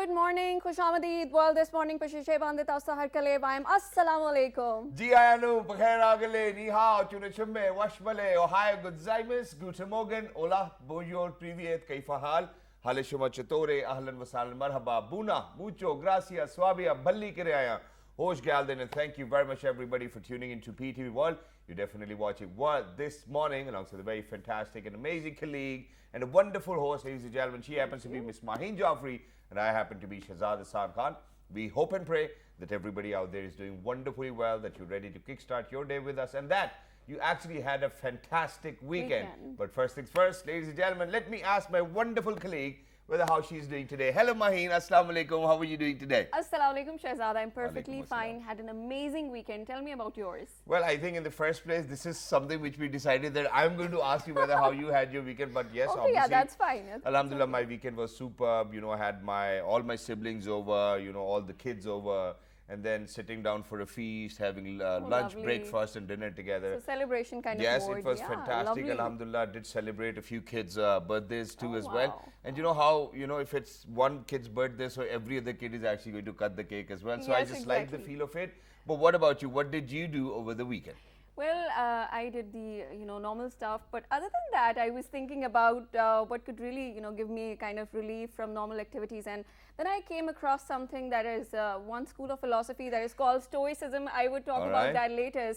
Good morning, Khushamadid. Well, this morning, Pashishe Bandit Asahar Kalev. I am Assalamu alaikum. Ji ayanu, Bakhair Agale, Ni Hao, Chunachumme, Washmale, Ohio, Guzaimus, Guten Morgen, Ola, Bonjour, Privyet, Kaifahal, Halishuma Chatore, Ahlan Wasalan Marhaba, Buna, Mucho, Gracias, Swabia, Balli Kiraya, Hosh Galden, and thank you very much everybody for tuning into PTV World. You're definitely watching World this morning alongside a very fantastic and amazing colleague and a wonderful host, ladies and gentlemen. She happens to be Miss Maheen Jaffrey, and I happen to be Shahzad Hassan Khan. We hope and pray that everybody out there is doing wonderfully well, that you're ready to kickstart your day with us, and that you actually had a fantastic weekend. But first things first, ladies and gentlemen, let me ask my wonderful colleague whether how she's doing today. Hello Maheen, Assalamu alaikum. How are you doing today? Assalamu alaikum, Shahzad. I'm perfectly fine. Had an amazing weekend. Tell me about yours. Well, I think in the first place, this is something which we decided that I'm going to ask you whether how you had your weekend. But yes, okay, obviously, yeah, that's fine. Alhamdulillah, my weekend was superb. You know, I had all my siblings over, you know, all the kids over, and then sitting down for a feast, having lunch, lovely. Breakfast and dinner together. So celebration kind yes, of Yes, it was fantastic. Lovely. Alhamdulillah, did celebrate a few kids' birthdays too as wow. well. And you know how, you know, if it's one kid's birthday, so every other kid is actually going to cut the cake as well. So yes, I just like the feel of it. But what about you? What did you do over the weekend? Well, I did the normal stuff, but other than that, I was thinking about what could really give me kind of relief from normal activities, and then I came across something that is one school of philosophy that is called Stoicism. I would talk about that later,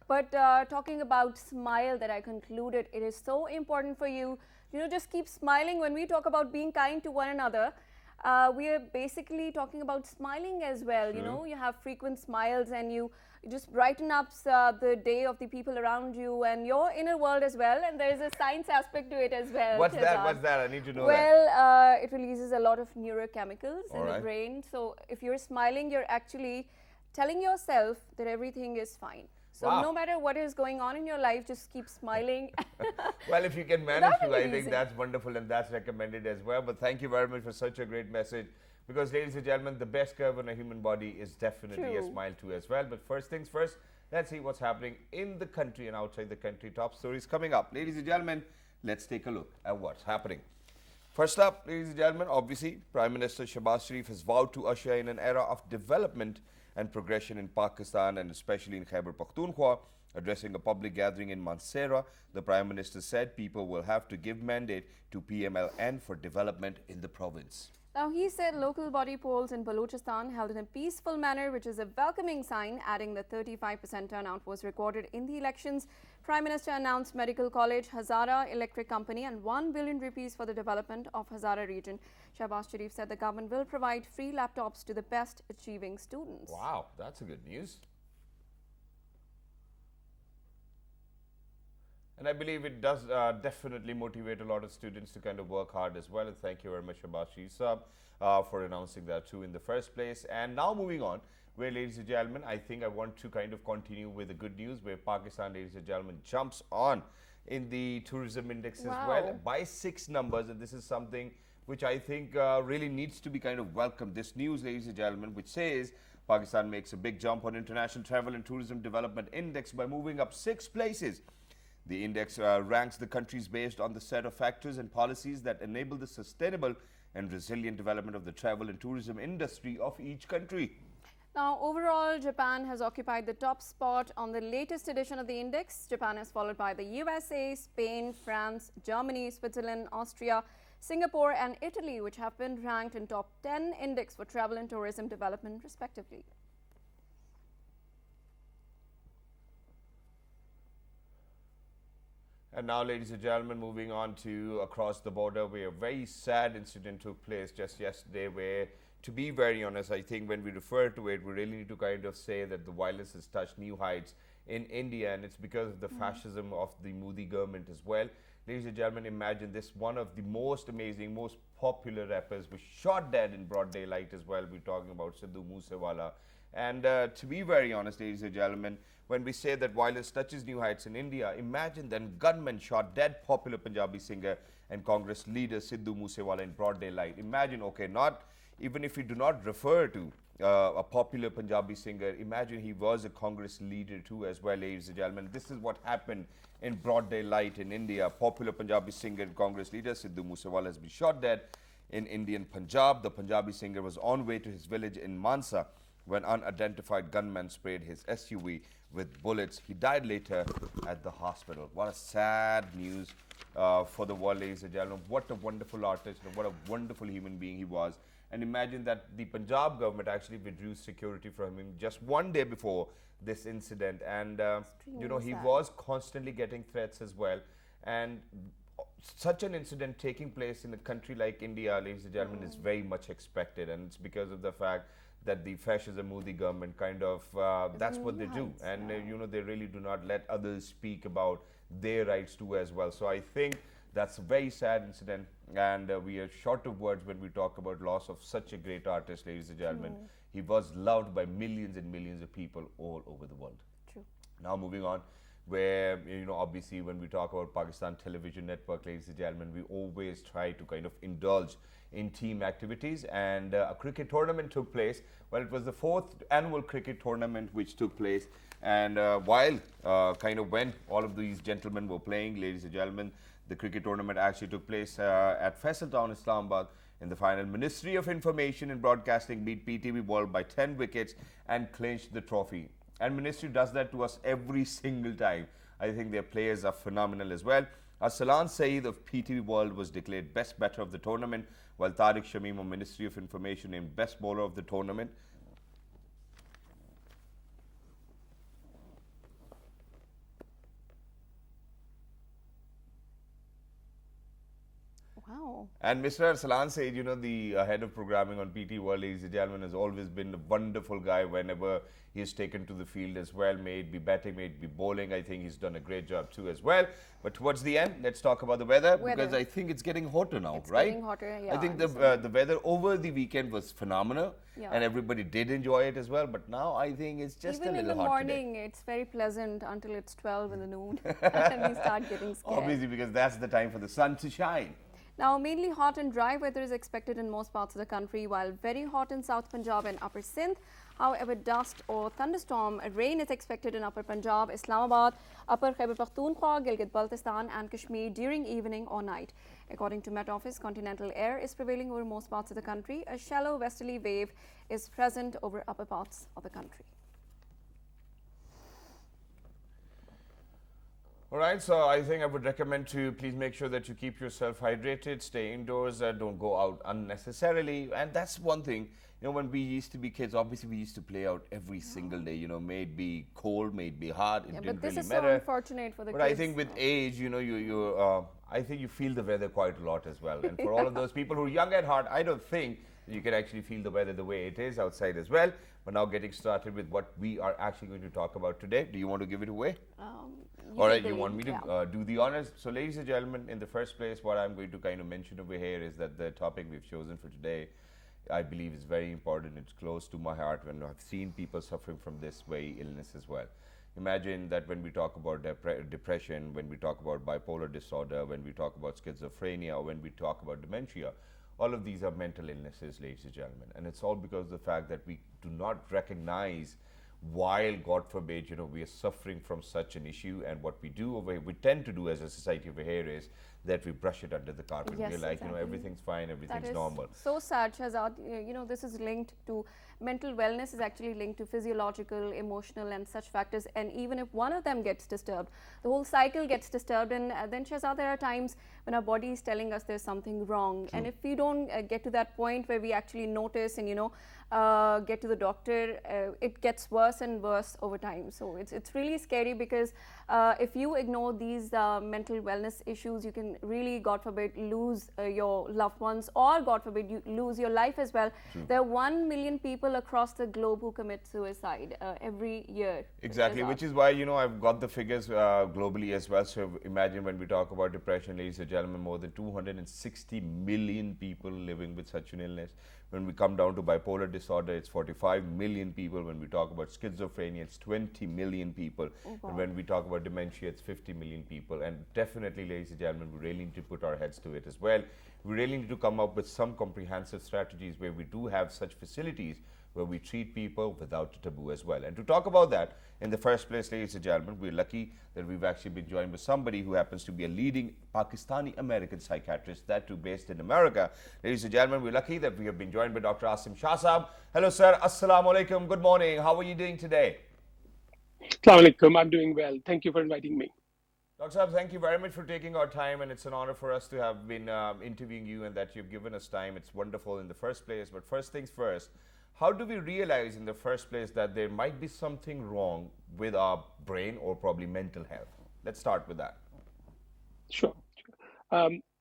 but talking about smile, that I concluded it is so important for you. Just keep smiling. When we talk about being kind to one another, we are basically talking about smiling as well. You have frequent smiles, and you just brighten up the day of the people around you and your inner world as well. And there is a science aspect to it as well. What's that? What's that? I need to know that. It releases a lot of neurochemicals in the brain. So if you're smiling, you're actually telling yourself that everything is fine. So no matter what is going on in your life, just keep smiling. Well, if you can manage to, I think that's wonderful and that's recommended as well. But thank you very much for such a great message. Because, ladies and gentlemen, the best curve on a human body is definitely a smile too as well. But first things first, let's see what's happening in the country and outside the country. Top stories coming up. Ladies and gentlemen, let's take a look at what's happening. First up, ladies and gentlemen, obviously, Prime Minister Shahbaz Sharif has vowed to usher in an era of development and progression in Pakistan and especially in Khyber Pakhtunkhwa. Addressing a public gathering in Mansehra, the Prime Minister said people will have to give mandate to PMLN for development in the province. Now, he said local body polls in Balochistan held in a peaceful manner, which is a welcoming sign, adding that 35% turnout was recorded in the elections. Prime Minister announced Medical College, Hazara Electric Company and 1 billion rupees for the development of Hazara region. Shahbaz Sharif said the government will provide free laptops to the best achieving students. Wow, that's a good news. And I believe it does definitely motivate a lot of students to kind of work hard as well. And thank you very much, Shahbaz Sharif, for announcing that too in the first place. And now moving on, where, ladies and gentlemen, I think I want to kind of continue with the good news, where Pakistan, ladies and gentlemen, jumps on in the tourism index as well by 6 numbers. And this is something which I think really needs to be kind of welcomed. This news, ladies and gentlemen, which says Pakistan makes a big jump on International Travel and Tourism Development Index by moving up 6 places. The index ranks the countries based on the set of factors and policies that enable the sustainable and resilient development of the travel and tourism industry of each country. Now, overall, Japan has occupied the top spot on the latest edition of the index. Japan is followed by the USA, Spain, France, Germany, Switzerland, Austria, Singapore and Italy, which have been ranked in top 10 index for travel and tourism development, respectively. And now, ladies and gentlemen, moving on to across the border, where a very sad incident took place just yesterday, where, to be very honest, I think when we refer to it, we really need to kind of say that the violence has touched new heights in India, and it's because of the fascism of the Modi government as well. Ladies and gentlemen, imagine this, one of the most amazing, most popular rappers was shot dead in broad daylight as well. We're talking about Sidhu Moosewala. And to be very honest, ladies and gentlemen, when we say that violence touches new heights in India, imagine then gunmen shot dead popular Punjabi singer and Congress leader Sidhu Moosewala in broad daylight. Imagine, okay, not even if we do not refer to a popular Punjabi singer, imagine he was a Congress leader too as well, ladies and gentlemen. This is what happened in broad daylight in India. Popular Punjabi singer and Congress leader Sidhu Moosewala has been shot dead in Indian Punjab. The Punjabi singer was on way to his village in Mansa when unidentified gunmen sprayed his SUV with bullets. He died later at the hospital. What a sad news for the world, ladies and gentlemen. What a wonderful artist and what a wonderful human being he was. And imagine that the Punjab government actually withdrew security from him just one day before this incident. And, he was constantly getting threats as well. And such an incident taking place in a country like India, ladies and gentlemen, is very much expected. And it's because of the fact that the fascism Modi government kind of, that's what they do. And, they really do not let others speak about their rights too as well. So I think that's a very sad incident, and we are short of words when we talk about loss of such a great artist, ladies and gentlemen. He was loved by millions and millions of people all over the world. True. Now moving on, where, obviously when we talk about Pakistan Television Network, ladies and gentlemen, we always try to kind of indulge in team activities, and a cricket tournament took place. Well, it was the 4th annual cricket tournament which took place, and while when all of these gentlemen were playing, ladies and gentlemen, the cricket tournament actually took place at Faisal Town, Islamabad. In the final, Ministry of Information and Broadcasting beat PTV World by 10 wickets and clinched the trophy. And Ministry does that to us every single time. I think their players are phenomenal as well. Arsalan Saeed of PTV World was declared best batter of the tournament, while Tariq Shamim of Ministry of Information named best bowler of the tournament. Wow. And Mr. Arsalan Saeed, the head of programming on PT World, ladies and gentlemen, has always been a wonderful guy whenever he is taken to the field as well. May it be batting, may it be bowling. I think he's done a great job too as well. But towards the end, let's talk about the weather, because I think it's getting hotter now, right? It's getting hotter, yeah. I think the weather over the weekend was phenomenal, and everybody did enjoy it as well. But now I think it's just Even a little in the hot morning, today. it's very pleasant until it's 12 in the noon, and we start getting scared. Obviously, because that's the time for the sun to shine. Now, mainly hot and dry weather is expected in most parts of the country, while very hot in South Punjab and Upper Sindh. However, dust or thunderstorm rain is expected in Upper Punjab, Islamabad, Upper Khyber Pakhtunkhwa, Gilgit-Baltistan and Kashmir during evening or night. According to Met Office, continental air is prevailing over most parts of the country. A shallow westerly wave is present over upper parts of the country. All right, so I think I would recommend to please make sure that you keep yourself hydrated, stay indoors, don't go out unnecessarily. And that's one thing, when we used to be kids, obviously we used to play out every single day, may it be cold, may it be hot, it didn't really matter. But this is so unfortunate for the kids. But I think with age, I think you feel the weather quite a lot as well. And for all of those people who are young at heart, I don't think you can actually feel the weather the way it is outside as well. But now getting started with what we are actually going to talk about today. Do you want to give it away? All right, you want me to do the honors? So ladies and gentlemen, in the first place, what I'm going to kind of mention over here is that the topic we've chosen for today, I believe is very important. It's close to my heart when I've seen people suffering from this very illness as well. Imagine that when we talk about depression, when we talk about bipolar disorder, when we talk about schizophrenia, or when we talk about dementia, all of these are mental illnesses, ladies and gentlemen. And it's all because of the fact that we do not recognize, while God forbid, we are suffering from such an issue, and what we do over here, we tend to do as a society over here is that we brush it under the carpet. Yes, we're like, exactly. Everything's fine, everything's That is normal. So sad, Shahzad. This is linked to mental wellness, is actually linked to physiological, emotional and such factors. And even if one of them gets disturbed, the whole cycle gets disturbed. And then, Shahzad, there are times when our body is telling us there's something wrong. True. And if we don't get to that point where we actually notice and, get to the doctor, it gets worse and worse over time. So it's really scary, because if you ignore these mental wellness issues, you can really, God forbid, lose your loved ones, or God forbid, you lose your life as well. True. There are 1 million people across the globe who commit suicide every year. Exactly, which is why, I've got the figures globally as well. So imagine when we talk about depression, ladies and gentlemen, more than 260 million people living with such an illness. When we come down to bipolar disorder, it's 45 million people. When we talk about schizophrenia, it's 20 million people. Oh, wow. And when we talk about dementia, it's 50 million people. And definitely, ladies and gentlemen, we really need to put our heads to it as well. We really need to come up with some comprehensive strategies where we do have such facilities where we treat people without a taboo as well. And to talk about that, in the first place, ladies and gentlemen, we're lucky that we've actually been joined by somebody who happens to be a leading Pakistani American psychiatrist, that too based in America. Ladies and gentlemen, we're lucky that we have been joined by Dr. Asim Shah Saab. Hello, sir. Assalamu alaikum. Good morning. How are you doing today? Assalamu alaikum. I'm doing well. Thank you for inviting me. Dr. Saab, thank you very much for taking our time, and it's an honor for us to have been interviewing you and that you've given us time. It's wonderful in the first place. But first things first, how do we realize in the first place that there might be something wrong with our brain or probably mental health? Let's start with that. Sure.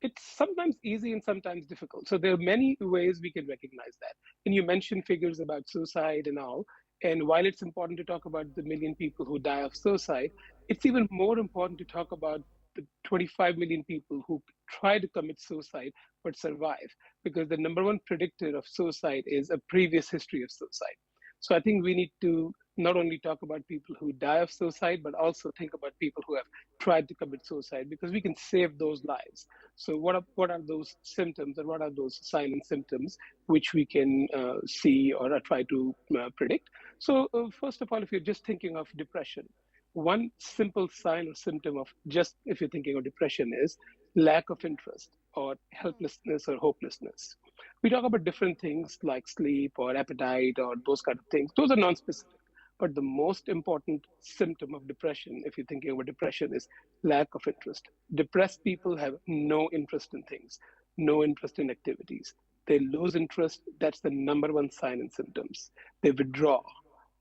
It's sometimes easy and sometimes difficult. So there are many ways we can recognize that. And you mentioned figures about suicide and all. And while it's important to talk about the million people who die of suicide, it's even more important to talk about the 25 million people who try to commit suicide but survive, because the number one predictor of suicide is a previous history of suicide. So I think we need to not only talk about people who die of suicide, but also think about people who have tried to commit suicide, because we can save those lives. So what are those symptoms, and what are those silent symptoms which we can see or try to predict? So first of all, if you're just thinking of depression, one simple sign or symptom of just if you're thinking of depression is lack of interest or helplessness or hopelessness. We talk about different things like sleep or appetite or those kind of things. Those are non-specific. But the most important symptom of depression, if you're thinking about depression, is lack of interest. Depressed people have no interest in things, no interest in activities. They lose interest. That's the number one sign and symptoms. They withdraw.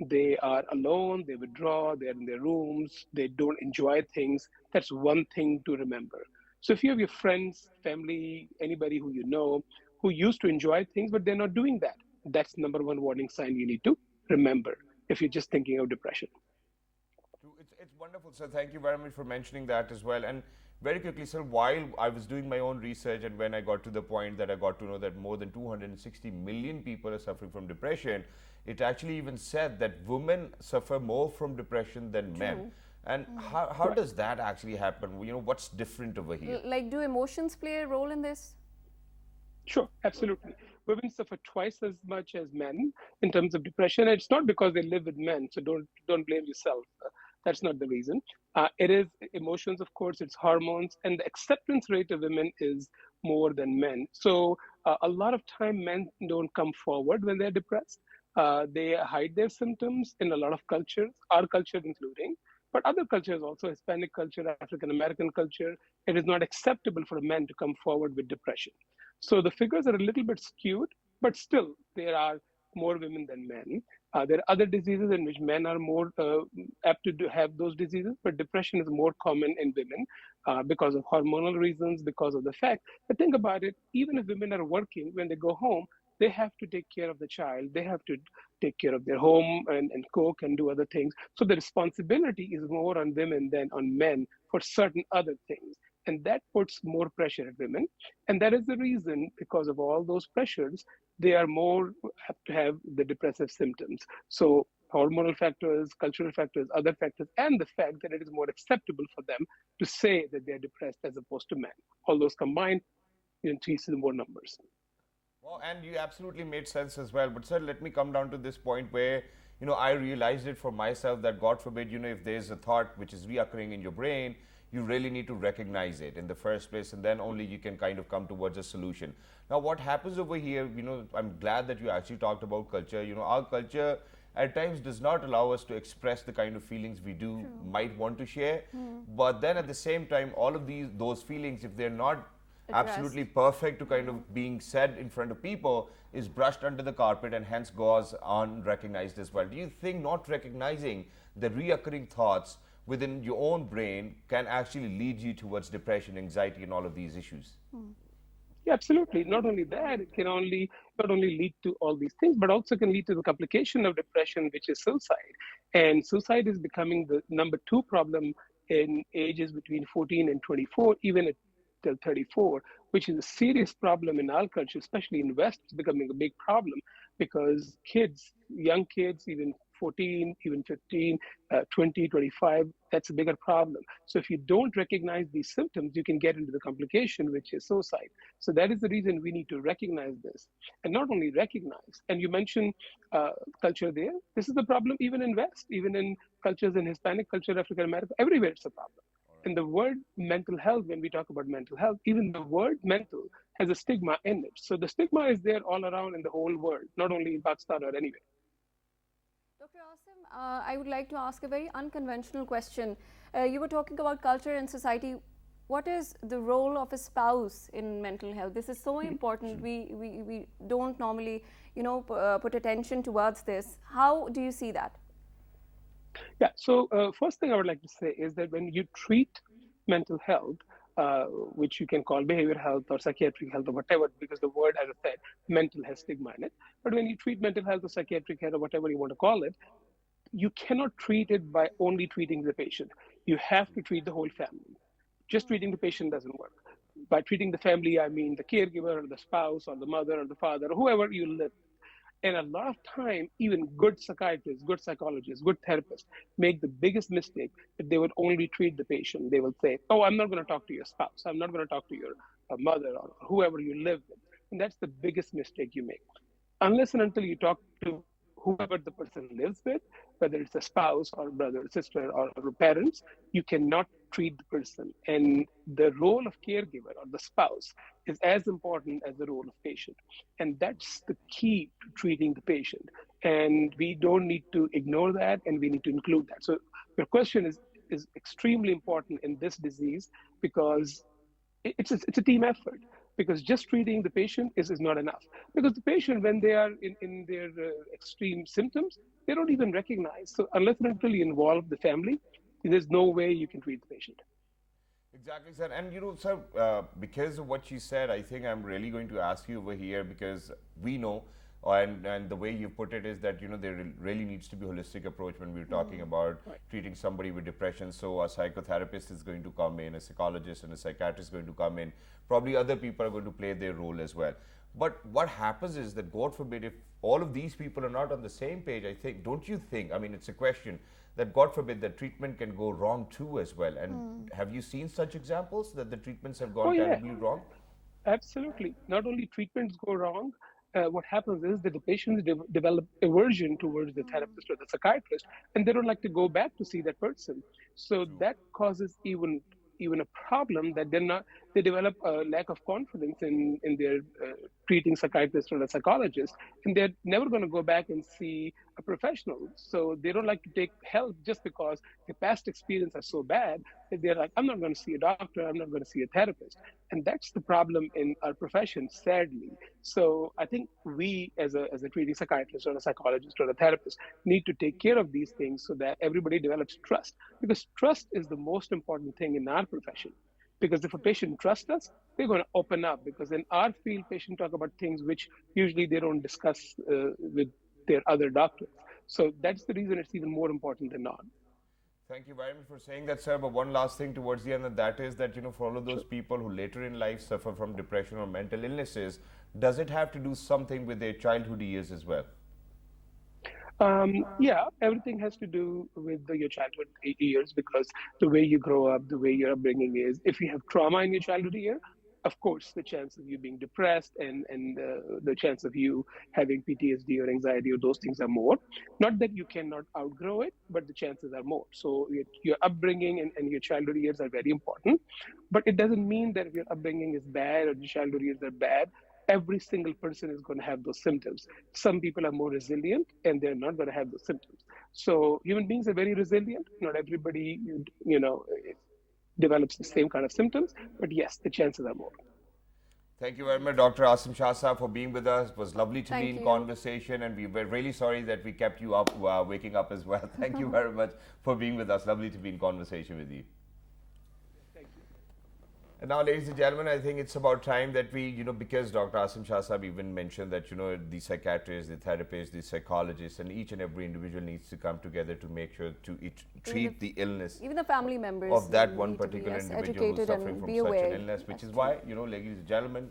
They are alone, they withdraw, they're in their rooms, they don't enjoy things. That's one thing to remember. So if you have your friends, family, anybody who you know who used to enjoy things, but they're not doing that, that's number one warning sign you need to remember if you're just thinking of depression. It's wonderful, sir. Thank you very much for mentioning that as well. And very quickly, sir, while I was doing my own research and when I got to the point that I got to know that more than 260 million people are suffering from depression, it actually even said that women suffer more from depression than men. And how Right. does that actually happen? You know, what's different over here? Like, do emotions play a role in this? Sure, absolutely. Women suffer twice as much as men in terms of depression. And it's not because they live with men, so don't blame yourself. That's not the reason. It is emotions, of course. It's hormones, and the acceptance rate of women is more than men. So a lot of time, men don't come forward when they're depressed. They hide their symptoms in a lot of cultures, our culture including, but other cultures also, Hispanic culture, African American culture. It is not acceptable for a man to come forward with depression. So the figures are a little bit skewed, but still there are more women than men. There are other diseases in which men are more apt to have those diseases, but depression is more common in women because of hormonal reasons, because of the fact that think about it, even if women are working, when they go home, they have to take care of the child, they have to take care of their home and cook and do other things. So the responsibility is more on women than on men for certain other things. And that puts more pressure at women. And that is the reason, because of all those pressures, they are more apt to have the depressive symptoms. So hormonal factors, cultural factors, other factors, and the fact that it is more acceptable for them to say that they're depressed as opposed to men. All those combined increase the more numbers. Well, and you absolutely made sense as well. But sir, let me come down to this point where, you know, I realized it for myself that God forbid, you know, if there's a thought which is reoccurring in your brain, you really need to recognize it in the first place, and then only you can kind of come towards a solution. Now, what happens over here, you know, I'm glad that you actually talked about culture. You know, our culture at times does not allow us to express the kind of feelings we do might want to share. But then at the same time, all of those feelings, if they're not absolutely Addressed. perfect to kind of being said in front of people, is brushed under the carpet and hence goes unrecognized as well. Do you think not recognizing the reoccurring thoughts within your own brain can actually lead you towards depression, anxiety, and all of these issues? Yeah, absolutely. Not only that, it can only not only lead to all these things, but also can lead to the complication of depression, which is suicide. And suicide is becoming the number two problem in ages between 14 and 24, even at till 34, which is a serious problem in our culture, especially in West. It's becoming a big problem because kids, young kids, even 14, even 15, 20, 25, that's a bigger problem. So if you don't recognize these symptoms, you can get into the complication, which is suicide. So that is the reason we need to recognize this. And not only recognize, and you mentioned culture there, this is the problem even in West, even in cultures in Hispanic culture, African American, everywhere it's a problem. And the word mental health, when we talk about mental health, even the word mental has a stigma in it. So the stigma is there all around in the whole world, not only in Pakistan or anywhere. Dr. Asim, I would like to ask a very unconventional question. You were talking about culture and society. What is the role of a spouse in mental health? This is so important. We don't normally, put attention towards this. How do you see that? Yeah, so first thing I would like to say is that when you treat mental health, which you can call behavioral health or psychiatric health or whatever, because the word, as I said, mental has stigma in it. But when you treat mental health or psychiatric health or whatever you want to call it, you cannot treat it by only treating the patient. You have to treat the whole family. Just treating the patient doesn't work. By treating the family, I mean the caregiver or the spouse or the mother or the father or whoever you live. And a lot of time, even good psychiatrists, good psychologists, good therapists make the biggest mistake that they would only treat the patient. They will say, oh, I'm not going to talk to your spouse. I'm not going to talk to your mother or whoever you live with. And that's the biggest mistake you make. Unless and until you talk to whoever the person lives with, whether it's a spouse or brother, sister, or parents, you cannot treat the person. And the role of caregiver or the spouse is as important as the role of patient. And that's the key to treating the patient. And we don't need to ignore that, and we need to include that. So your question is extremely important in this disease because it's a team effort, because just treating the patient is not enough. Because the patient, when they are in their extreme symptoms, they don't even recognize. So unless and until you involve the family, there's no way you can treat the patient. Exactly, sir. And sir, because of what you said, I think I'm really going to ask you over here because we know, and the way you put it is that there really needs to be a holistic approach when we're talking about treating somebody with depression. So a psychotherapist is going to come in, a psychologist and a psychiatrist is going to come in. Probably other people are going to play their role as well. But what happens is that, God forbid, if all of these people are not on the same page, I think, don't you think, I mean, it's a question, that God forbid that treatment can go wrong too as well. And have you seen such examples that the treatments have gone terribly wrong? Absolutely. Not only treatments go wrong, what happens is that the patients develop aversion towards the therapist or the psychiatrist, and they don't like to go back to see that person. So that causes even a problem that they develop a lack of confidence in their treating psychiatrist or a psychologist, and they're never going to go back and see a professional. So they don't like to take help just because their past experience are so bad that they're like, I'm not going to see a doctor, I'm not going to see a therapist. And that's the problem in our profession, sadly. So I think we, as a treating psychiatrist or a psychologist or a therapist, need to take care of these things so that everybody develops trust. Because trust is the most important thing in our profession. Because if a patient trusts us, they're going to open up. Because in our field, patients talk about things which usually they don't discuss with their other doctors. So that's the reason it's even more important than not. Thank you very much for saying that, sir. But one last thing towards the end, and that is that, for all of those people who later in life suffer from depression or mental illnesses, does it have to do something with their childhood years as well? Yeah, everything has to do with your childhood years, because the way you grow up, the way your upbringing is. If you have trauma in your childhood year, of course, the chance of you being depressed and the chance of you having PTSD or anxiety or those things are more. Not that you cannot outgrow it, but the chances are more. So your upbringing and your childhood years are very important. But it doesn't mean that if your upbringing is bad or your childhood years are bad, every single person is going to have those symptoms. Some people are more resilient and they're not going to have those symptoms. So human beings are very resilient. Not everybody, develops the same kind of symptoms, but yes, the chances are more. Thank you very much, Dr. Asim Shah Sahab, for being with us. It was lovely to be Thank in you. conversation, and we were really sorry that we kept you up, waking up as well. Thank you very much for being with us. Lovely to be in conversation with you. And now, ladies and gentlemen, I think it's about time that we, because Dr. Asim Shah Sahab even mentioned that, the psychiatrists, the therapists, the psychologists, and each and every individual needs to come together to make sure to treat the illness. Even the family members of that one need to be, particular yes, individual who's educated suffering and from be such aware. an illness, which is why, ladies and gentlemen,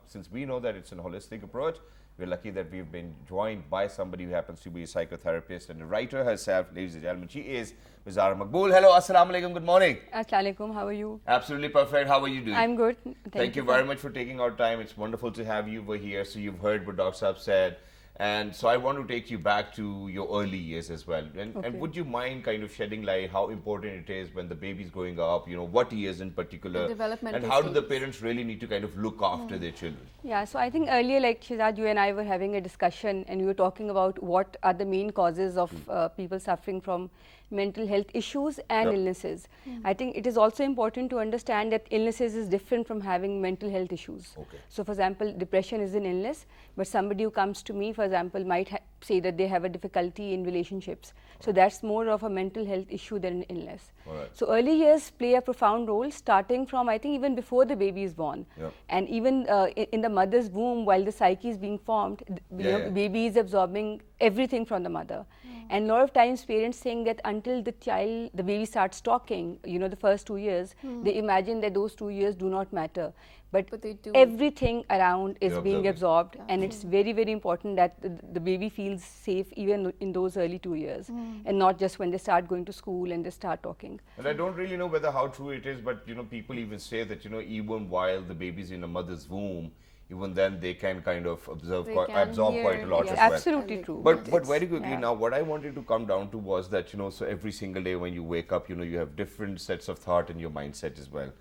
since we know that it's a holistic approach, We're lucky that we've been joined by somebody who happens to be a psychotherapist and a writer herself, ladies and gentlemen. She is Ms. Zara Maqbool. Hello, assalamu alaikum, good morning. Assalamu alaikum, how are you? Absolutely perfect. How are you doing? I'm good. Thank you very much for taking our time. It's wonderful to have you over here. So you've heard what Dr. Saab said. And so I want to take you back to your early years as well. And would you mind kind of shedding light how important it is when the baby's growing up, you know, what years in particular, and how do the parents really need to kind of look after their children? Yeah, so I think earlier, like Shehzad, you and I were having a discussion and we were talking about what are the main causes of people suffering from mental health issues and illnesses. I think it is also important to understand that illnesses is different from having mental health issues. So for example, depression is an illness, but somebody who comes to me, for example, might say that they have a difficulty in relationships. So that's more of a mental health issue than an illness. So early years play a profound role, starting from, I think, even before the baby is born. And even in the mother's womb, while the psyche is being formed, the baby is absorbing everything from the mother. And a lot of times parents think that until the baby starts talking, you know, the first 2 years, they imagine that those 2 years do not matter. But they do. Everything around is being absorbed, and it's very, very important that the baby feels safe even in those early 2 years, and not just when they start going to school and they start talking. And I don't really know whether how true it is, but you know, people even say that, you know, even while the baby's in a mother's womb, even then they can kind of absorb quite a lot as well. Absolutely true. But very quickly now, what I wanted to come down to was that, you know, so every single day when you wake up, you know, you have different sets of thought in your mindset as well.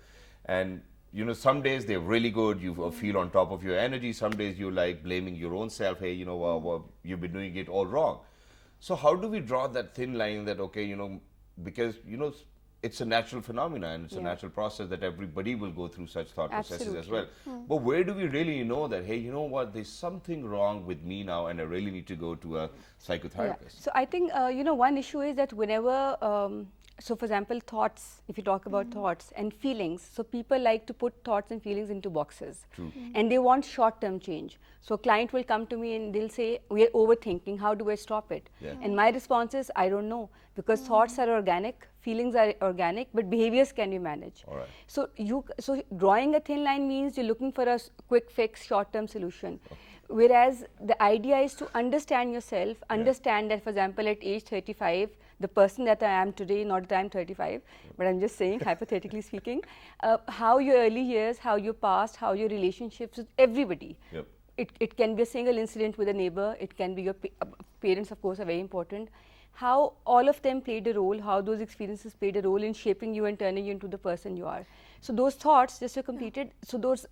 And you know, some days they're really good, you feel on top of your energy. Some days you're like blaming your own self, hey, you know, well, you've been doing it all wrong. So how do we draw that thin line that, okay, you know, because, you know, it's a natural phenomenon and it's a natural process that everybody will go through such thought processes as well. But where do we really know that, hey, you know what, there's something wrong with me now and I really need to go to a psychotherapist? So I think, you know, one issue is that whenever, so for example, thoughts, if you talk about thoughts and feelings, so people like to put thoughts and feelings into boxes. And they want short-term change. So a client will come to me and they'll say, we are overthinking, how do I stop it? And my response is, I don't know, because thoughts are organic, feelings are organic, but behaviors can be managed. So drawing a thin line means you're looking for a quick fix, short-term solution. Whereas the idea is to understand yourself, understand that, for example, at age 35, the person that I am today, not that I'm 35, but I'm just saying, hypothetically speaking, how your early years, how your past, how your relationships with everybody. It can be a single incident with a neighbor, it can be your parents, of course, are very important. How all of them played a role, how those experiences played a role in shaping you and turning you into the person you are. So those thoughts, just to complete it, so those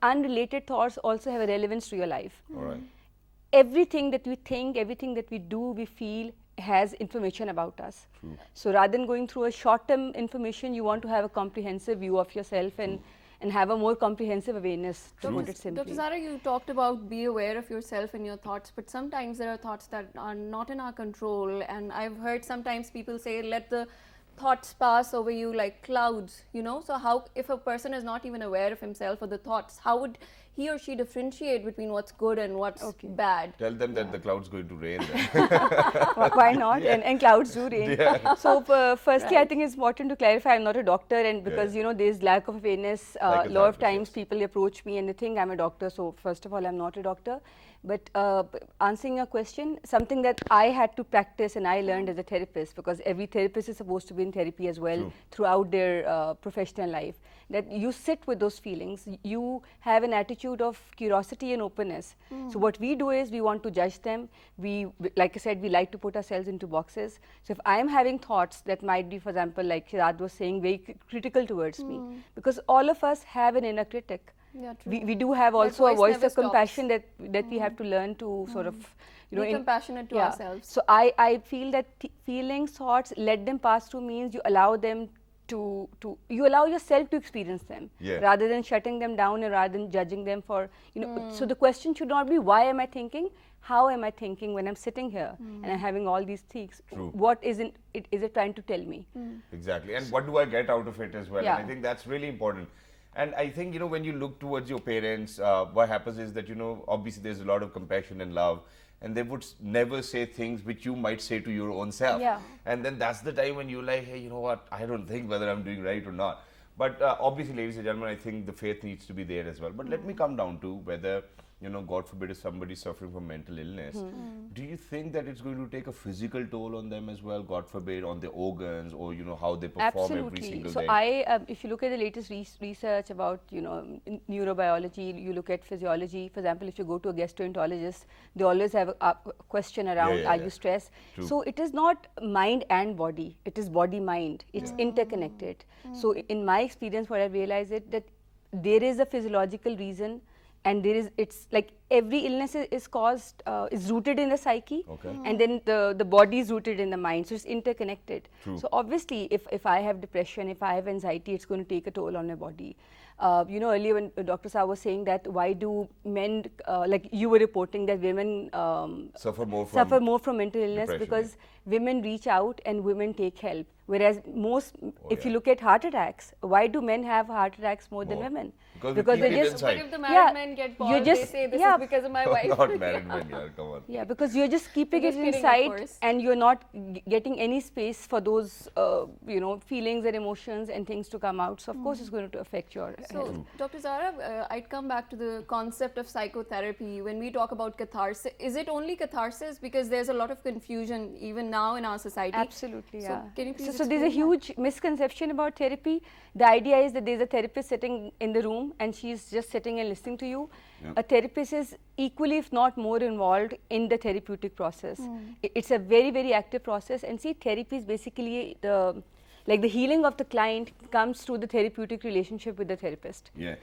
unrelated thoughts also have a relevance to your life. Everything that we think, everything that we do, we feel, has information about us. So rather than going through a short-term information, you want to have a comprehensive view of yourself and have a more comprehensive awareness, to put it simply. Dr. Zara, you talked about be aware of yourself and your thoughts, but sometimes there are thoughts that are not in our control, and I've heard sometimes people say, let the thoughts pass over you like clouds, you know. So how, if a person is not even aware of himself or the thoughts, how would he or she differentiate between what's good and what's bad? Tell them that the cloud's going to rain then. Why not? And clouds do rain. So firstly, I think it's important to clarify, I'm not a doctor, and because you know there's lack of awareness, a lot of times people approach me and they think I'm a doctor. So first of all, I'm not a doctor. But answering your question, something that I had to practice and I learned as a therapist, because every therapist is supposed to be in therapy as well throughout their professional life, that you sit with those feelings, you have an attitude of curiosity and openness. So what we do is we want to judge them. We, like I said, we like to put ourselves into boxes. So if I am having thoughts that might be, for example, like Shehzad was saying, very critical towards me, because all of us have an inner critic. We do have also a voice of compassion that we have to learn to sort of, you know, be compassionate to ourselves. So I feel that feelings, thoughts, let them pass through means you allow them to you allow yourself to experience them rather than shutting them down and rather than judging them for, you know. So the question should not be why am I thinking, how am I thinking when I'm sitting here and I'm having all these things. What is it trying to tell me? Exactly. And what do I get out of it as well? And I think that's really important. And I think, you know, when you look towards your parents, what happens is that, you know, obviously there's a lot of compassion and love, and they would never say things which you might say to your own self. And then that's the time when you're like, hey, you know what, I don't think whether I'm doing right or not. But obviously, ladies and gentlemen, I think the faith needs to be there as well. But let me come down to whether God forbid, if somebody is suffering from mental illness, do you think that it's going to take a physical toll on them as well, God forbid, on their organs, or how they perform every single so day? if you look at the latest research about neurobiology, you look at physiology. For example, if you go to a gastroenterologist, they always have a question around are you stressed? True. So it is not mind and body, it is body mind, it's interconnected. So in my experience, what I realized is that there is a physiological reason, and it's like every illness is caused, is rooted in the psyche, and then the body is rooted in the mind, so it's interconnected. True. So obviously if I have depression, if I have anxiety, it's going to take a toll on my body. Earlier when Dr. Saab was saying that why do men, like you were reporting that women Suffer more from mental illness, because women reach out and women take help. Whereas if you look at heart attacks, why do men have heart attacks more than women? Because they keep it just, inside. But if the married men get bored, they say this is because of my wife. Not married men, come on. Yeah, because you're just keeping Just it kidding, of inside, course. and you're not getting any space for those, feelings and emotions and things to come out. So of course it's going to affect your health. So, Dr. Zara, I'd come back to the concept of psychotherapy. When we talk about catharsis, is it only catharsis? Because there's a lot of confusion even now in our society. Absolutely, So yeah. can you please So there's a explain huge misconception about therapy. The idea is that there's a therapist sitting in the room and she's just sitting and listening to you. A therapist is equally, if not more, involved in the therapeutic process. It's a very, very active process. And see, therapy is basically the healing of the client comes through the therapeutic relationship with the therapist. Yeah.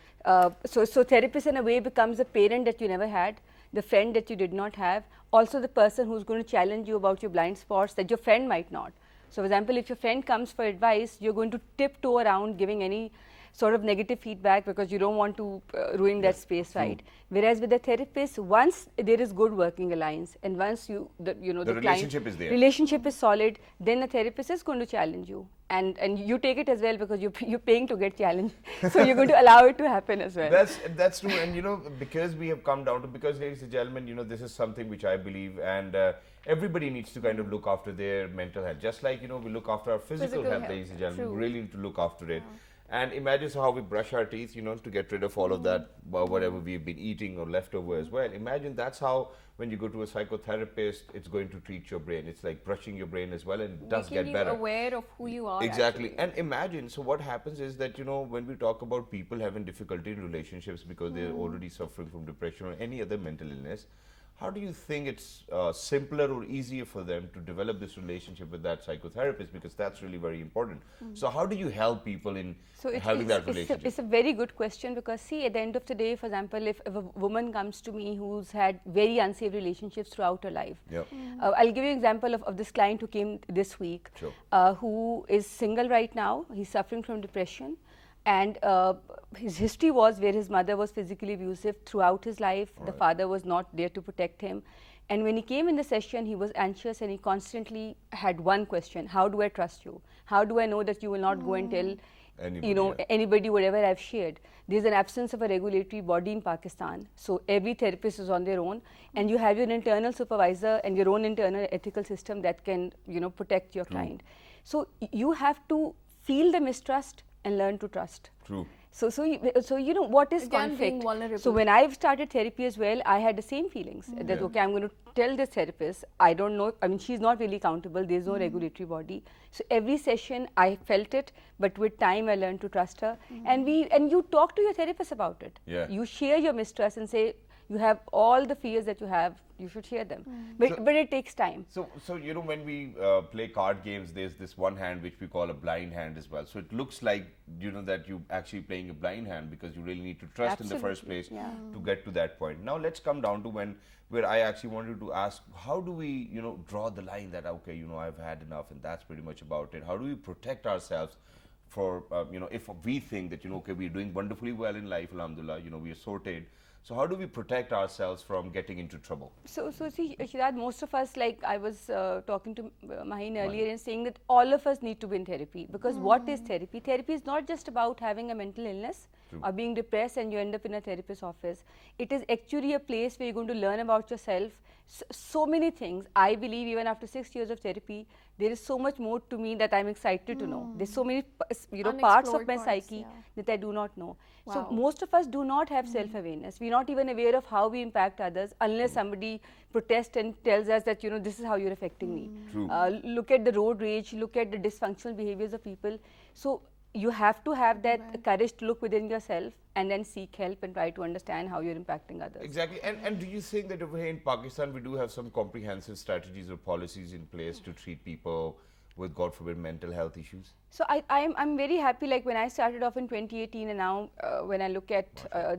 So therapist in a way becomes a parent that you never had, the friend that you did not have, also the person who's going to challenge you about your blind spots that your friend might not. So for example, if your friend comes for advice, you're going to tiptoe around giving any sort of negative feedback because you don't want to ruin that space, right? Whereas with the therapist, once there is good working alliance, and once the relationship is there, relationship is solid, then the therapist is going to challenge you, and you take it as well because you're paying to get challenged, so you're going to allow it to happen as well. That's true, and because we have come down to, because ladies and gentlemen, this is something which I believe, and everybody needs to kind of look after their mental health, just like we look after our physical health, ladies and gentlemen. We really need to look after it. And imagine how we brush our teeth, to get rid of all of that, whatever we've been eating or leftover as well. Imagine that's how, when you go to a psychotherapist, it's going to treat your brain. It's like brushing your brain as well, and it does get better. Making you aware of who you are. Exactly. Actually. And imagine, so what happens is that, when we talk about people having difficulty in relationships because they're already suffering from depression or any other mental illness, how do you think it's simpler or easier for them to develop this relationship with that psychotherapist? Because that's really very important. So how do you help people in having that relationship? It's a very good question, because see, at the end of the day, for example, if a woman comes to me who's had very unsafe relationships throughout her life, I'll give you an example of this client who came this week, who is single right now. He's suffering from depression. And his history was where his mother was physically abusive throughout his life. The father was not there to protect him. And when he came in the session, he was anxious, and he constantly had one question: how do I trust you? How do I know that you will not go and tell anybody whatever I've shared? There's an absence of a regulatory body in Pakistan. So every therapist is on their own, and you have your internal supervisor and your own internal ethical system that can, protect your client. So you have to feel the mistrust and learn to trust. True. So what is Again, conflict? being vulnerable. So when I've started therapy as well, I had the same feelings that okay, I'm going to tell this therapist, I don't know, I mean, she's not really accountable, there's no regulatory body. So every session I felt it, but with time I learned to trust her. And you talk to your therapist about it. You share your mistrust and say, you have all the fears that you have, you should share them. But it takes time. So when we play card games, there's this one hand which we call a blind hand as well. So it looks like, that you're actually playing a blind hand because you really need to trust in the first place to get to that point. Now let's come down to where I actually wanted to ask, how do we, draw the line that, okay, I've had enough and that's pretty much about it. How do we protect ourselves for, if we think that, okay, we're doing wonderfully well in life, alhamdulillah, we are sorted. So how do we protect ourselves from getting into trouble? So see, Shirad, most of us, like I was talking to Maheen earlier and saying that all of us need to be in therapy, because what is therapy? Therapy is not just about having a mental illness. or being depressed and you end up in a therapist's office. It is actually a place where you're going to learn about yourself. So many things. I believe even after 6 years of therapy, there is so much more to me that I'm excited to know. There's so many parts of my psyche that I do not know. So most of us do not have self-awareness. We're not even aware of how we impact others unless somebody protests and tells us that, this is how you're affecting me. Look at the road rage, look at the dysfunctional behaviors of people. So you have to have that courage to look within yourself and then seek help and try to understand how you're impacting others. Exactly. And do you think that over here in Pakistan, we do have some comprehensive strategies or policies in place to treat people with, God forbid, mental health issues? So I'm very happy, like when I started off in 2018 and now when I look at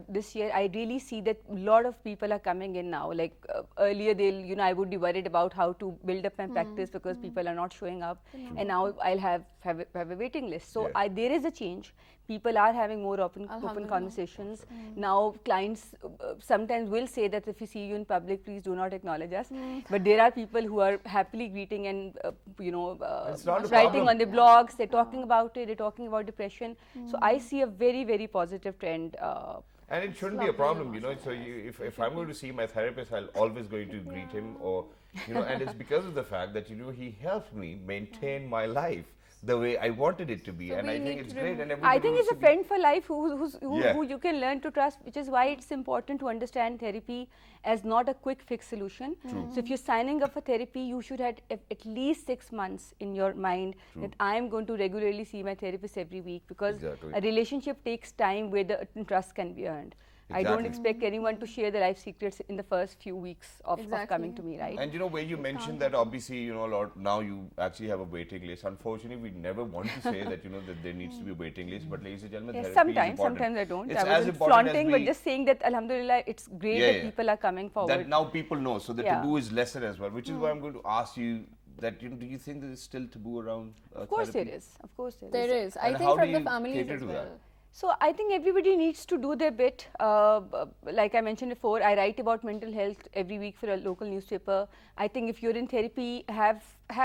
this year, I really see that a lot of people are coming in now. Like earlier I would be worried about how to build up my practice because people are not showing up, and now I'll have a waiting list. So there is a change. People are having more open conversations. Now clients sometimes will say that if we see you in public, please do not acknowledge us. But there are people who are happily greeting and writing on their blogs. They're talking about it. They're talking about depression. So I see a very, very positive trend. And it shouldn't be a problem, So if I'm going to see my therapist, I'll always going to greet him, or and it's because of the fact that he helped me maintain my life the way I wanted it to be, and I think it's great. And I think it's a friend for life who you can learn to trust, which is why it's important to understand therapy as not a quick fix solution. So if you're signing up for therapy, you should have at least 6 months in your mind that I'm going to regularly see my therapist every week, because a relationship takes time where the trust can be earned. I don't expect anyone to share their life secrets in the first few weeks of coming to me, right? And where you mentioned that obviously, a lot now you actually have a waiting list. Unfortunately, we never want to say that, that there needs to be a waiting list. But ladies and gentlemen, therapy is important. Sometimes I don't. It's I wasn't flaunting, but just saying that, alhamdulillah, it's great that people are coming forward. That now people know, so the taboo is lesser as well, which is why I'm going to ask you that, do you think there is still taboo around Of course therapy? there is. Of course there is. There is. I And think how from do the you families cater as to well. that? So I think everybody needs to do their bit. Like I mentioned before, I write about mental health every week for a local newspaper. I think if you're in therapy, have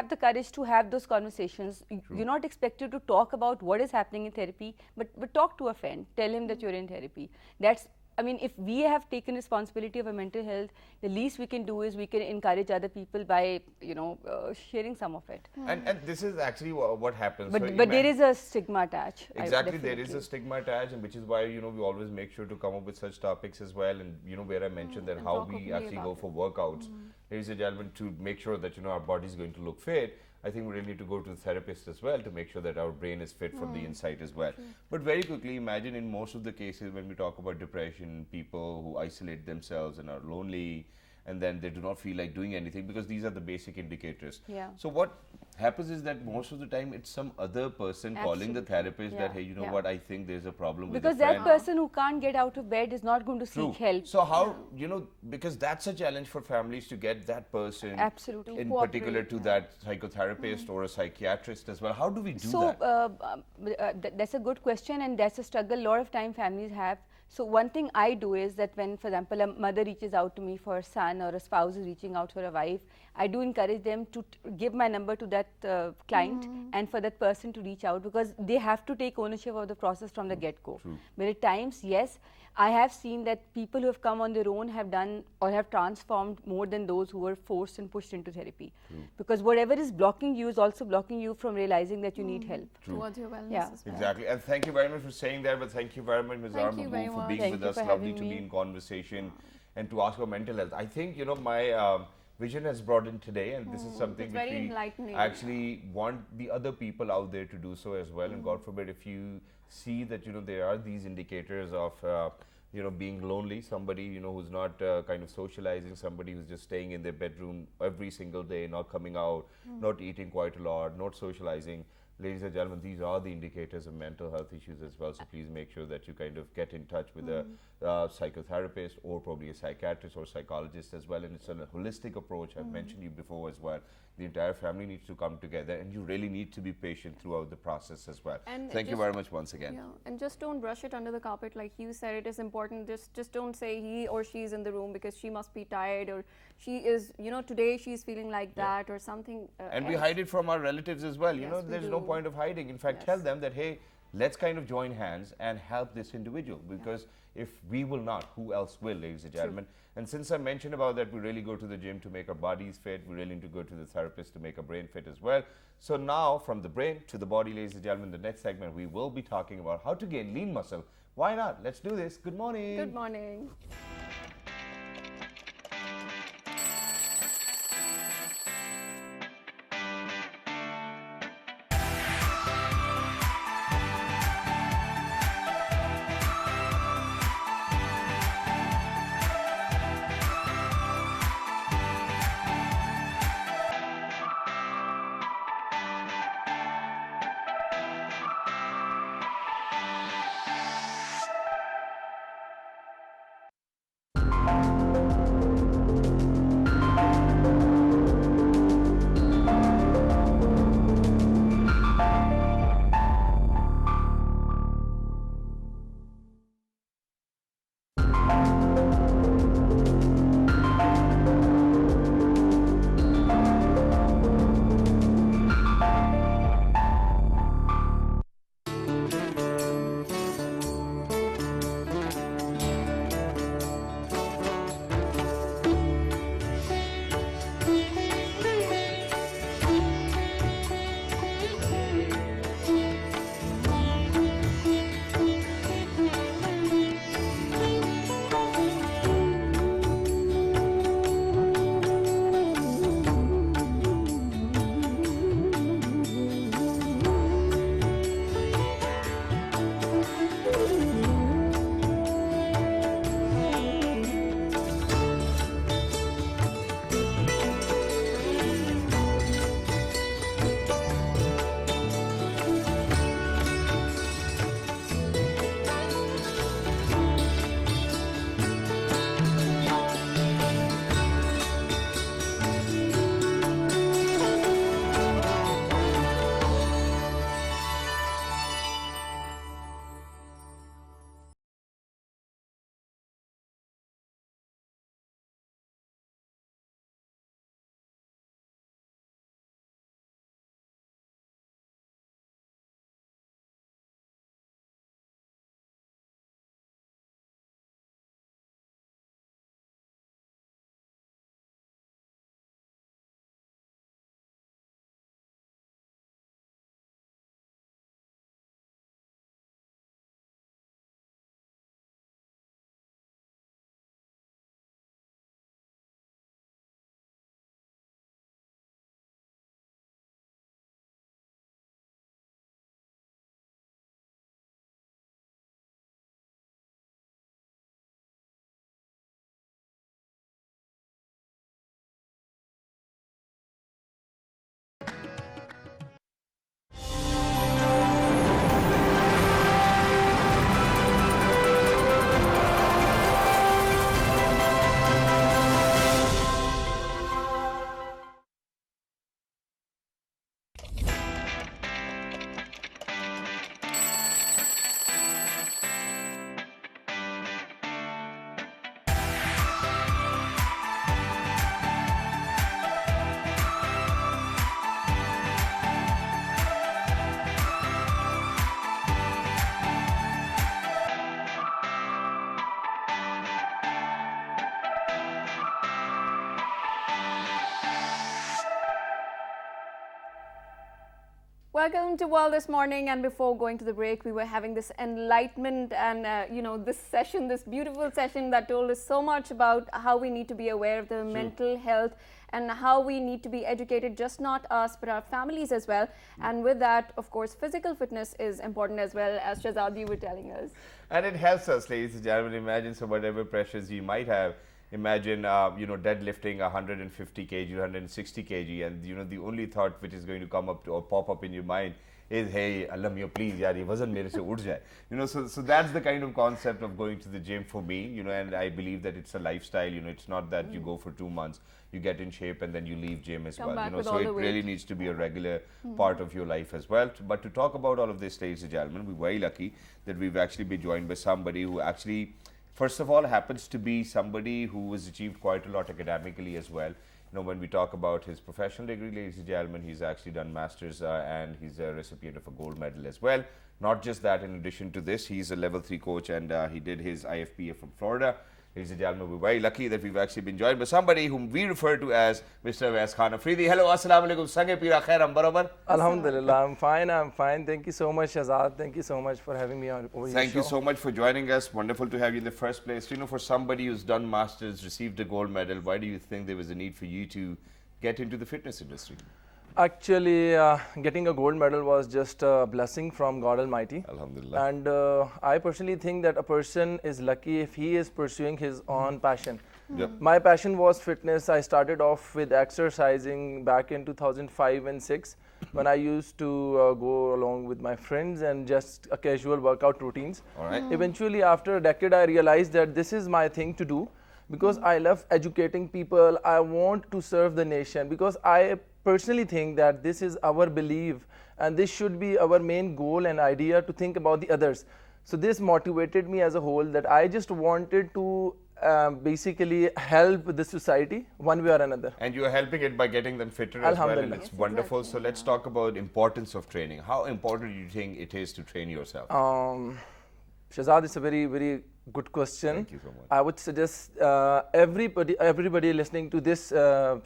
the courage to have those conversations. You're not expected to talk about what is happening in therapy, but talk to a friend. Tell him that you're in therapy. If we have taken responsibility of our mental health, the least we can do is we can encourage other people by, sharing some of it. And this is actually what happens. But there is a stigma attached. Exactly, there is a stigma attached, and which is why, we always make sure to come up with such topics as well. And, where I mentioned that how we actually go for workouts, ladies and gentlemen, to make sure that, our body is going to look fit. I think we really need to go to the therapist as well to make sure that our brain is fit from the inside as well. But very quickly, imagine in most of the cases when we talk about depression, people who isolate themselves and are lonely, and then they do not feel like doing anything, because these are the basic indicators. So what happens is that most of the time it's some other person calling the therapist that, hey, what, I think there's a problem with because that person who can't get out of bed is not going to seek help. So how, because that's a challenge for families to get that person in particular to that psychotherapist or a psychiatrist as well. How do we do that? That's a good question, and that's a struggle a lot of time families have. So one thing I do is that when, for example, a mother reaches out to me for a son, or a spouse is reaching out for a wife, I do encourage them to give my number to that client and for that person to reach out, because they have to take ownership of the process from the get-go. But at times, yes, I have seen that people who have come on their own have done or have transformed more than those who were forced and pushed into therapy. Because whatever is blocking you is also blocking you from realizing that you need help. Towards your wellness as well. Exactly. And thank you very much for saying that, but thank you very much, Ms. Armaboo, for being with us. Lovely to be in conversation and to ask about mental health. I think, my vision has brought in today, and this is something which we actually want the other people out there to do so as well. And God forbid, if you see that, there are these indicators of, being lonely, somebody, who's not kind of socializing, somebody who's just staying in their bedroom every single day, not coming out, not eating quite a lot, not socializing. Ladies and gentlemen, these are the indicators of mental health issues as well. So please make sure that you kind of get in touch with a psychotherapist or probably a psychiatrist or psychologist as well. And it's a holistic approach. I've mentioned you before as well. The entire family needs to come together, and you really need to be patient throughout the process as well. And thank you very much once again. And just don't brush it under the carpet. Like you said, it is important. Just don't say he or she is in the room because she must be tired, or she is, today she's feeling like that, or something. And we hide it from our relatives as well. There's no point of hiding. In fact, tell them that, hey, let's kind of join hands and help this individual, because if we will not, who else will, ladies and gentlemen? And since I mentioned about that, we really go to the gym to make our bodies fit. We really need to go to the therapist to make our brain fit as well. So now, from the brain to the body, ladies and gentlemen, the next segment, we will be talking about how to gain lean muscle. Why not? Let's do this. Good morning. Good morning. Welcome to World This Morning, and before going to the break, we were having this enlightenment and this session, this beautiful session that told us so much about how we need to be aware of the mental health and how we need to be educated, just not us but our families as well. And with that, of course, physical fitness is important as well, as Shahzad you were telling us. And it helps us, ladies and gentlemen. Imagine, so whatever pressures you might have, imagine deadlifting 150 kg, 160 kg, and the only thought which is going to come up or pop up in your mind is, hey Allah mio, please yaar ye wazan mere se ud jaye. So that's the kind of concept of going to the gym for me, and I believe that it's a lifestyle. It's not that you go for 2 months, you get in shape and then you leave gym as well. So it really needs to be a regular part of your life as well. But to talk about all of this, ladies and gentlemen, we're very lucky that we've actually been joined by somebody who actually, first of all, happens to be somebody who has achieved quite a lot academically as well. when we talk about his professional degree, ladies and gentlemen, he's actually done masters and he's a recipient of a gold medal as well. Not just that, in addition to this, he's a level 3 coach and he did his IFPA from Florida. Ladies and gentlemen, we're very lucky that we've actually been joined by somebody whom we refer to as Mr. Awais Khan Afridi. Hello, assalamu alaikum. Sange pira khairam barabar. Alhamdulillah, I'm fine. Thank you so much, Shahzad. Thank you so much for having me on over your show. Thank you so much for joining us. Wonderful to have you in the first place. For somebody who's done masters, received a gold medal, why do you think there was a need for you to get into the fitness industry? Actually, getting a gold medal was just a blessing from God Almighty. Alhamdulillah. And I personally think that a person is lucky if he is pursuing his own passion. Yep. My passion was fitness. I started off with exercising back in 2005 and 6 when I used to go along with my friends and just a casual workout routines. All right. Eventually, after a decade, I realized that this is my thing to do because I love educating people. I want to serve the nation because I personally think that this is our belief and this should be our main goal and idea to think about the others. So this motivated me as a whole that I just wanted to basically help the society one way or another. And you are helping it by getting them fitter as well, and Alhamdulillah. it's wonderful. Exactly, So let's talk about importance of training. How important do you think it is to train yourself? Shahzad, it's a very, very good question. Thank you so much. I would suggest everybody listening to this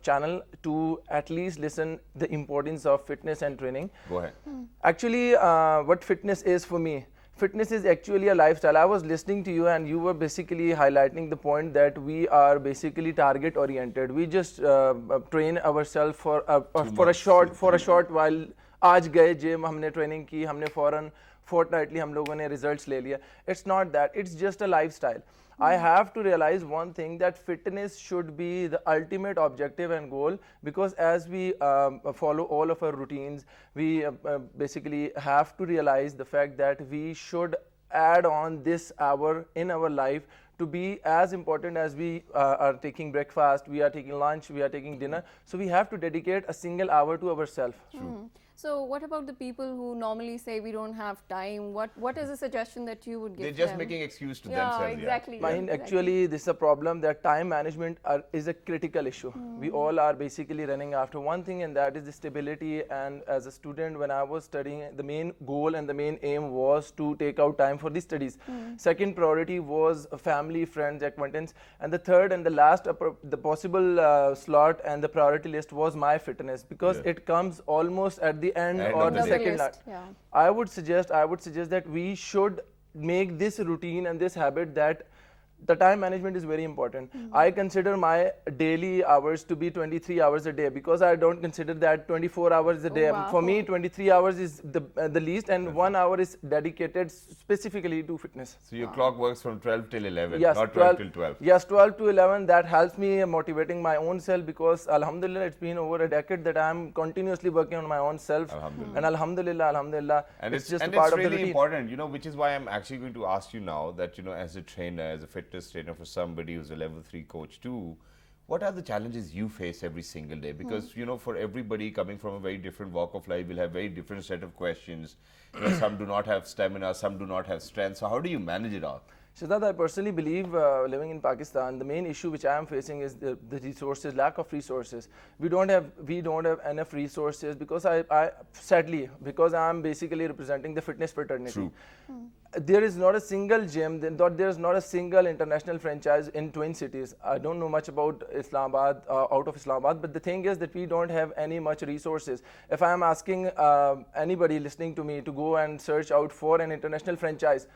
channel to at least listen the importance of fitness and training. Go ahead. Actually, what fitness is for me, fitness is actually a lifestyle. I was listening to you and you were basically highlighting the point that we are basically target oriented. We just train ourselves for a short while. आज गए gym हमने training की हमने फौरन fortnightly हम लोगों ने results ले लिया. It's not that. It's just a lifestyle. I have to realize one thing, that fitness should be the ultimate objective and goal, because as we follow all of our routines, we basically have to realize the fact that we should add on this hour in our life to be as important as we are taking breakfast, we are taking lunch, we are taking dinner. So we have to dedicate a single hour to ourselves. So what about the people who normally say we don't have time? What is a suggestion that you would give They're to just them? making excuse to Yeah, themselves. exactly. Mine, exactly. actually, this is a problem that time management is a critical issue. We all are basically running after one thing, and that is the stability. And as a student, when I was studying, the main goal and the main aim was to take out time for the studies. Second priority was family, friends, acquaintance. And the third and the last, the possible slot and the priority list was my fitness, because it comes almost at the end or of the the second list, last. yeah. I would suggest that we should make this routine and this habit that the time management is very important. I consider my daily hours to be 23 hours a day, because I don't consider that 24 hours a day. Wow. For me, 23 hours is the least, and 1 hour is dedicated specifically to fitness. So your clock works from 12 till 11, Yes, not 12 till 12. Yes, 12 to 11. That helps me motivating my own self, because Alhamdulillah, it's been over a decade that I'm continuously working on my own self. Alhamdulillah. And Alhamdulillah, And it's just a and part it's of the really routine. important, which is why I'm actually going to ask you now that, as a trainer, as a fitness trainer for somebody who's a level 3 coach too, what are the challenges you face every single day? Because, for everybody coming from a very different walk of life, will have very different set of questions. Some do not have stamina, some do not have strength. So how do you manage it all? Shahzad, I personally believe living in Pakistan, the main issue which I am facing is the resources, lack of resources. We don't have enough resources, because I sadly, because I am basically representing the fitness fraternity. True. There is not a single gym, there is not a single international franchise in Twin Cities. I don't know much about Islamabad, out of Islamabad, but the thing is that we don't have any much resources. If I am asking anybody listening to me to go and search out for an international franchise,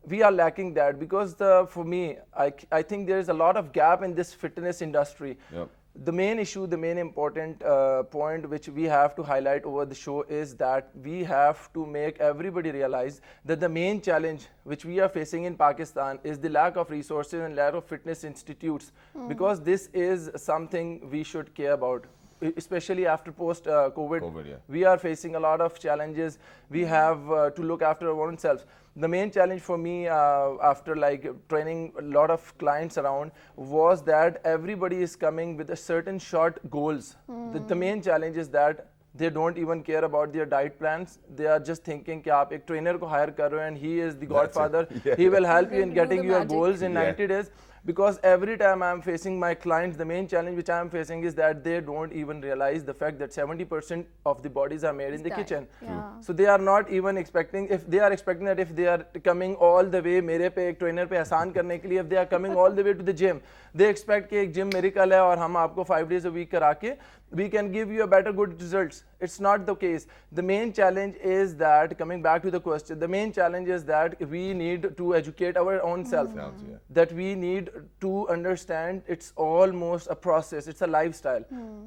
we are lacking that, because for me, I think there is a lot of gap in this fitness industry. Yep. The main issue, the main important point which we have to highlight over the show is that we have to make everybody realize that the main challenge which we are facing in Pakistan is the lack of resources and lack of fitness institutes, because this is something we should care about. Especially after post-COVID, yeah. we are facing a lot of challenges. We have to look after our own selves. The main challenge for me after training a lot of clients around was that everybody is coming with a certain short goals. The main challenge is that they don't even care about their diet plans. They are just thinking कि आप एक trainer को hire कर रहे हो and he is the godfather. Yeah. He will help you in He'll do getting the your magic. goals in Yeah. 90 days. because every time I'm facing my clients, the main challenge which I'm facing is that they don't even realize the fact that 70% of the bodies are made in the kitchen. So they are not even expecting, if they are expecting that if they are coming all the way मेरे पे एक trainer पे आसान करने के लिए, if they are coming all the way to the gym, they expect कि एक gym miracle है और हम आपको 5 days a week करा के we can give you a better good results. It's not the case. The main challenge is that, coming back to the question, the main challenge is that we need to educate our own self, that we need to understand it's almost a process, it's a lifestyle.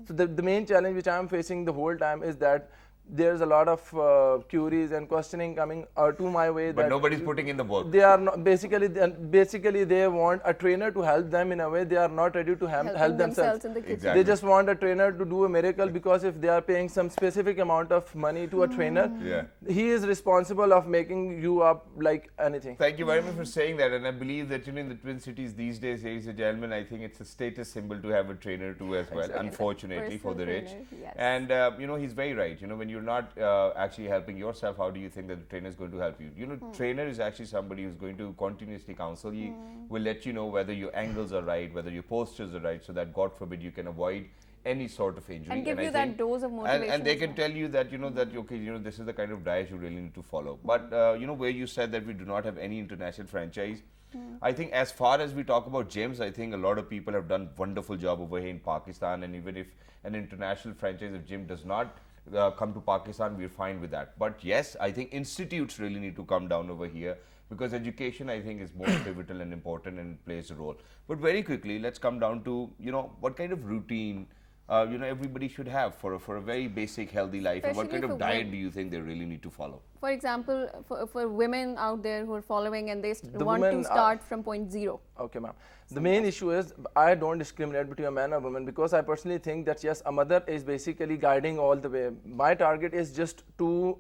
So the main challenge which I'm facing the whole time is that there's a lot of queries and questioning coming to my way. But nobody's putting in the work. They are not, basically they want a trainer to help them in a way. They are not ready to help themselves. In the kitchen. Exactly. They just want a trainer to do a miracle, because if they are paying some specific amount of money to a trainer, he is responsible of making you up like anything. Thank you very much for saying that, and I believe that in the Twin Cities these days, ladies and gentlemen, I think it's a status symbol to have a trainer too as well, unfortunately for the rich. Yes. And he's very right. When you're not actually helping yourself, how do you think that the trainer is going to help you? Trainer is actually somebody who's going to continuously counsel you, will let you know whether your angles are right, whether your postures are right, so that God forbid you can avoid any sort of injury. And give you that dose of motivation. And they can tell you that, this is the kind of diet you really need to follow. But, where you said that we do not have any international franchise, I think as far as we talk about gyms, I think a lot of people have done wonderful job over here in Pakistan. And even if an international franchise of gym does not come to Pakistan, we're fine with that. But yes, I think institutes really need to come down over here, because education, I think, is more pivotal and important, and it plays a role. But very quickly, let's come down to, what kind of routine everybody should have for a very basic healthy life, and what kind of diet do you think they really need to follow? For example, for women out there who are following and they want to start from point zero. Okay, ma'am. The main issue is I don't discriminate between a man or woman, because I personally think that yes, a mother is basically guiding all the way. My target is just to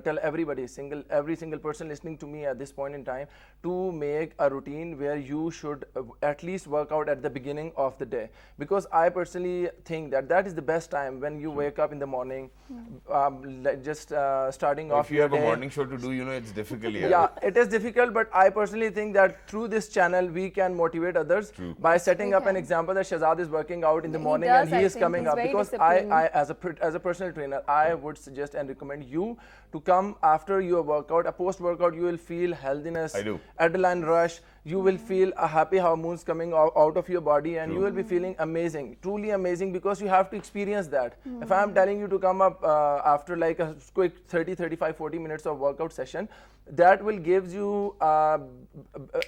tell everybody, every single person listening to me at this point in time, to make a routine where you should at least work out at the beginning of the day, because I personally think that is the best time when you wake up in the morning, just starting off. If you have a morning show to do, it's difficult. Yeah, it is difficult, but I personally think that through this channel we can motivate others by setting up an example that Shahzad is working out in the morning and he is coming up, because I as a personal trainer, I would suggest and recommend you to come after your workout. A post workout, you will feel healthiness, adrenaline rush, you will feel a happy hormones coming out of your body, and you will be feeling amazing, truly amazing, because you have to experience that. If I am telling you to come up after like a quick 30, 35, 40 minutes of workout session, that will give you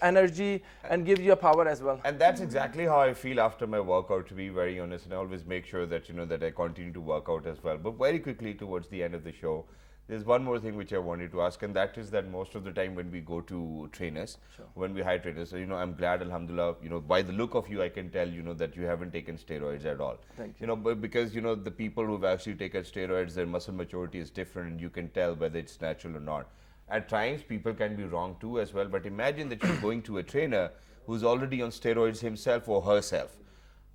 energy and give you a power as well. And that's exactly how I feel after my workout, to be very honest, and I always make sure that that I continue to work out as well. But very quickly towards the end of the show, there's one more thing which I wanted to ask, and that is that most of the time when we go to trainers, when we hire trainers, I'm glad, alhamdulillah, by the look of you, I can tell, that you haven't taken steroids at all. Thank you. But because, the people who've actually taken steroids, their muscle maturity is different, and you can tell whether it's natural or not. At times, people can be wrong too as well, but imagine that you're going to a trainer who's already on steroids himself or herself.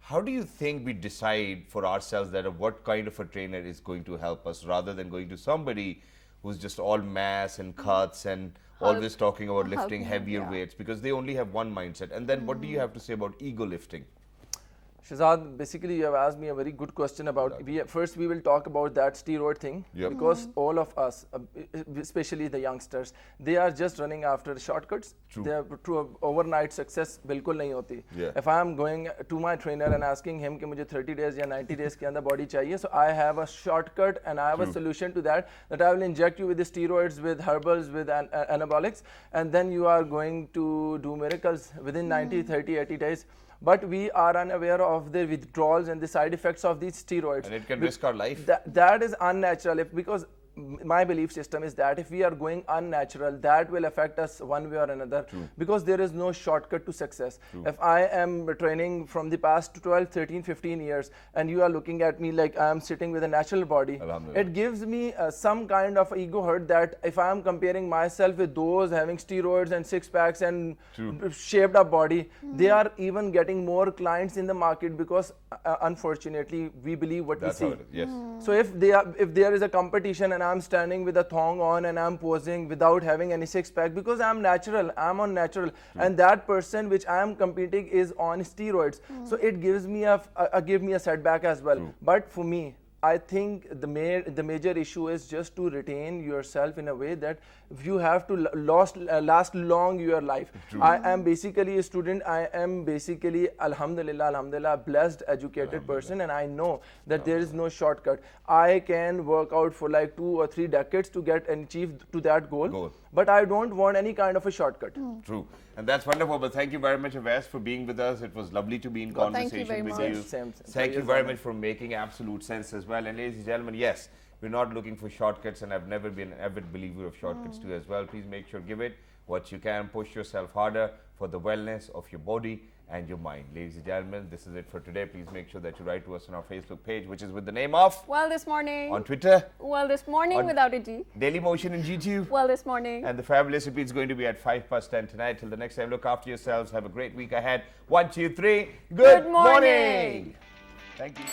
How do you think we decide for ourselves that what kind of a trainer is going to help us, rather than going to somebody who's just all mass and cuts and always talking about lifting heavier weights, because they only have one mindset? And then what do you have to say about ego lifting? Shahzad, basically you have asked me a very good question about, first we will talk about that steroid thing, because all of us, especially the youngsters, they are just running after shortcuts. True. Overnight success bilkul nahi hoti. If I am going to my trainer and asking him कि मुझे 30 days या 90 days के अंदर body चाहिए, so I have a shortcut and I have a solution to that I will inject you with the steroids, with herbals, with anabolics, and then you are going to do miracles within 90, 30, 80 days. But we are unaware of the withdrawals and the side effects of these steroids. And it can risk our life. That is unnatural, because my belief system is that if we are going unnatural, that will affect us one way or another. Because there is no shortcut to success. If I am training from the past 12, 13, 15 years, and you are looking at me like I am sitting with a natural body, it gives me some kind of ego hurt, that if I am comparing myself with those having steroids and six packs and shaped up body, they are even getting more clients in the market, because unfortunately we believe what we see. Yes. So if there is a competition and I'm standing with a thong on and I'm posing without having any six pack, because I'm natural, I'm on natural, and that person which I am competing is on steroids. So it gives me a setback as well. But for me, I think the major issue is just to retain yourself in a way that you have to last long your life. I am basically a student. I am basically, alhamdulillah, blessed, educated person, and I know that there is no shortcut. I can work out for like 2 or 3 decades to get and achieve to that goal. But I don't want any kind of a shortcut. True. And that's wonderful. But thank you very much, Avais, for being with us. It was lovely to be in conversation with you. Thank you very much for making absolute sense as well. And ladies and gentlemen, yes, we're not looking for shortcuts, and I've never been an avid believer of shortcuts too as well. Please make sure, give it what you can, push yourself harder for the wellness of your body and your mind. Ladies and gentlemen, this is it for today. Please make sure that you write to us on our Facebook page, which is with the name of Well This Morning. On Twitter. Well This Morning without a D. Daily Motion in YouTube. Well This Morning. And the fabulous repeat is going to be at 10:05 tonight. Till the next time, look after yourselves. Have a great week ahead. 1, 2, 3. Good morning. morning. Thank you.